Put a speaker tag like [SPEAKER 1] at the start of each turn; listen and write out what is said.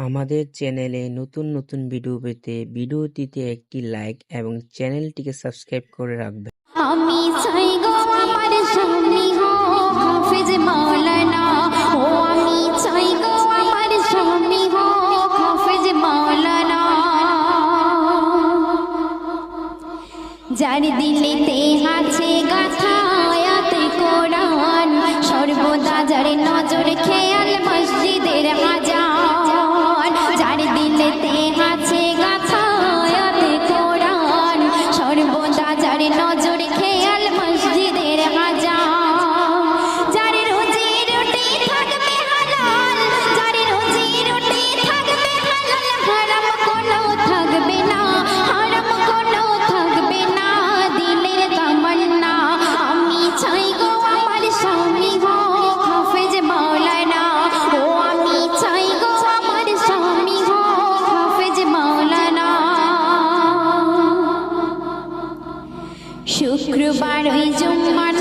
[SPEAKER 1] আমাদের চ্যানেলে নতুন নতুন ভিডিও পেতে ভিডিওটিতে একটি লাইক এবং চ্যানেলটিকে সাবস্ক্রাইব করে রাখবেন।
[SPEAKER 2] আমি চাই গো আমার স্বামী হো হাফেজ মাওলানা, ও আমি চাই গো আমার স্বামী হো হাফেজ মাওলানা, যার দিলেতে আছে গাথা আয়াতে কোরআন, সর্বদা যার নজর খেয়াল মসজিদের আজান, যার দিলেতে আছে গাথা আয়াতে কোরআন, সর্বদা যার নজর খেয়াল মসজিদের আজান, যার রুজি রুটি থাকবে হালাল, যার রুজি রুটি থাকবে হালাল, হারাম কোনো থাকবে না, হারাম কোনো থাকবে না, দিলের তামান্না আমি চাই গো আমার স্বামী হো হাফেজ মাওলানা, ও আমি চাই গো আমার স্বামী হো হাফেজ মাওলানা। শুক্রবার ওই জুম্মার